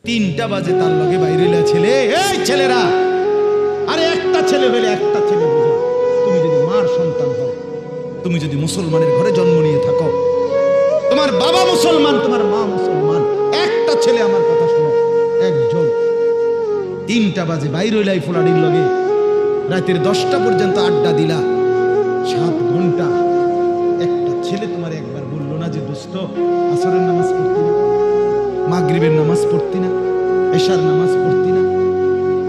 3টা বাজে তার লগে বাইরেলা ছেলে, এই ছেলেরা, আরে একটা ছেলে হইলে একটা ছেলে বুঝো। তুমি যদি মার সন্তান হও, তুমি যদি মুসলমানের ঘরে জন্ম নিয়ে থাকো, তোমার বাবা মুসলমান, তোমার মা মুসলমান, একটা ছেলে, আমার কথা শোনো, একজন 3টা বাজে বাইরে হইলাই ফুলাডির লগে, রাতের 10টা পর্যন্ত আড্ডা দিলা, 7 ঘন্টা, একটা ছেলে তোমার একবার বললো না যে দোস্ত আসরের নামাজ পড়তি না, মাগরিবের নামাজ পড়তি না, এশার নামাজ পড়তি না?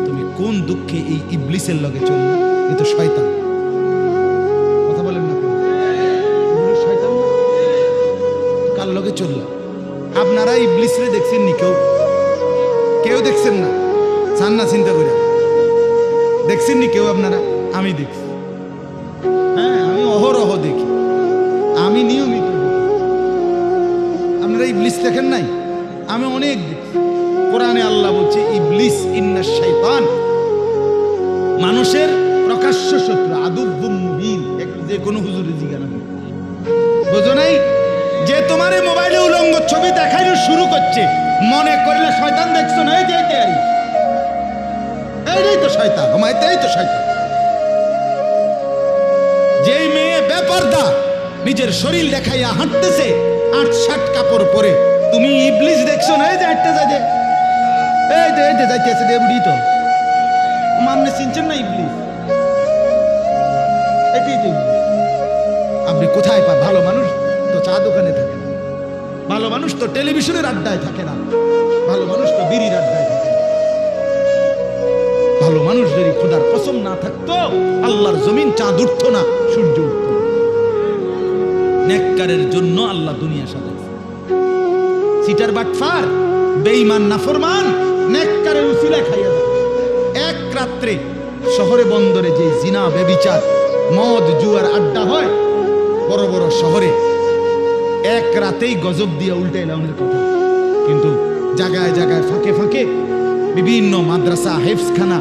তুমি কোন দুঃখে এই ইবলিসের লগে চললে? এ তো শয়তান। কথা বলেন না কেন? শয়তান না? কার লগে চললা? আপনারা ইবলিসরে দেখছেন নি? কেউ দেখছেন না? চান না চিন্তা করে? দেখছেন নি কেউ আপনারা? আমি দেখছি, হ্যাঁ, আমি অহরহ দেখি, আমি নিয়মিত দেখি। আপনারা ইবলিস দেখেন নাই? আমি অনেক দেখছি। কোরআনে আল্লাহ বলছে ইবলিস ইন্নাশ শাইতান, মানুষের প্রকাশ্য শত্রু, আদুব্বুম মুবিন। যে কোনো হুজুরে জিজ্ঞাসা করে, বুঝো নাই যে তোমার এই মোবাইলে উলঙ্গ ছবি দেখাইতে শুরু করছে, মনে করলে শয়তান দেখছো না? এই তো শয়তান, এই তো শয়তান। যেই মেয়ে বেপরদা নিজের শরীর দেখাইয়া হাঁটতেছে 8-7 কাপড় পরে, তুমি ইবলিস দেখছো না? এই যে হাঁটতে যাইতে, এই যে যাইতেছে দেবড়ি, তো মামনে চিনছেন না ইবলিস? এটাই তো ইবলিস। আপনি কোথায় পান? ভালো মানুষ তো চা দোকানে থাকে না, ভালো মানুষ তো টেলিভিশনের আড্ডায় থাকে না, ভালো মানুষ তো বিড়ির আড্ডায় থাকে না। ভালো মানুষ যদি খোদার কসম না থাকতো, আল্লাহর জমিন চাঁদ উঠতো না, সূর্য উঠতো না। নেককারের জন্য আল্লাহ দুনিয়া সাজাইছে। সিটার বাটফার, বেঈমান নাফরমান নেককারের উসিলা খাইয়া যায়। এক রাত্রে শহরে বন্দরে যে জিনা বেবিচার মদ জুয়ার আড্ডা হয় বড় বড় শহরে, এক রাতেই গজব দিয়ে উল্টে এলাউনের কথা। কিন্তু জায়গায় জায়গায় ফাঁকে ফাঁকে বিভিন্ন মাদ্রাসা হেফজখানা,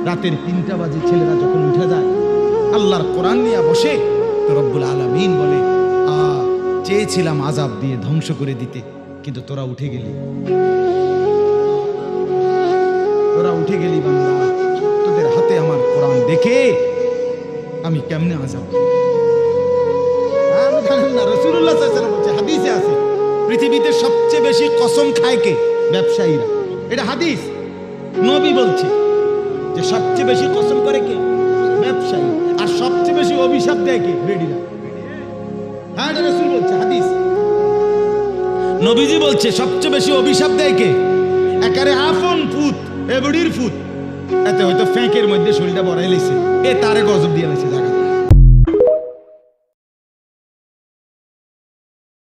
রাতের 3টা বাজে ছেলেরা যখন উঠে যায়, আল্লাহর কোরআন নিয়ে বসে, তো রব্বুল আলামিন বলে, চেয়েছিলাম আযাব দিয়ে ধ্বংস করে দিতে, কিন্তু তোরা উঠে গেলি, তোরা উঠে গেলি বান্দা। তোদের হাতে আমার কোরআন দেখে আমি কেমনে আযাব দিই? জানেন না, রাসূলুল্লাহ সাল্লাল্লাহু আলাইহি ওয়াসাল্লাম বলছে, হাদিসে আছে, পৃথিবীতে সবচেয়ে বেশি কসম খায় কে? ব্যবসায়ীরা। এটা হাদিস, নবী বলছে যে সবচেয়ে বেশি কসম করে কে? ব্যবসায়ী। আর সবচেয়ে বেশি অভিশাপ দেয় কে? বেডিরা। হ্যাঁ, এটা রাসূল বলছে, হাদিস। নবীজি বলছে সবচেয়ে বেশি অভিশাপ দেয় কে? একারে আফন ফুত, এ বডির ফুত, এতে হয়তো ফ্যাঁকের মধ্যে শরীরটা বড়াই লেছে, এ তারে গজব দিয়ে লেছে।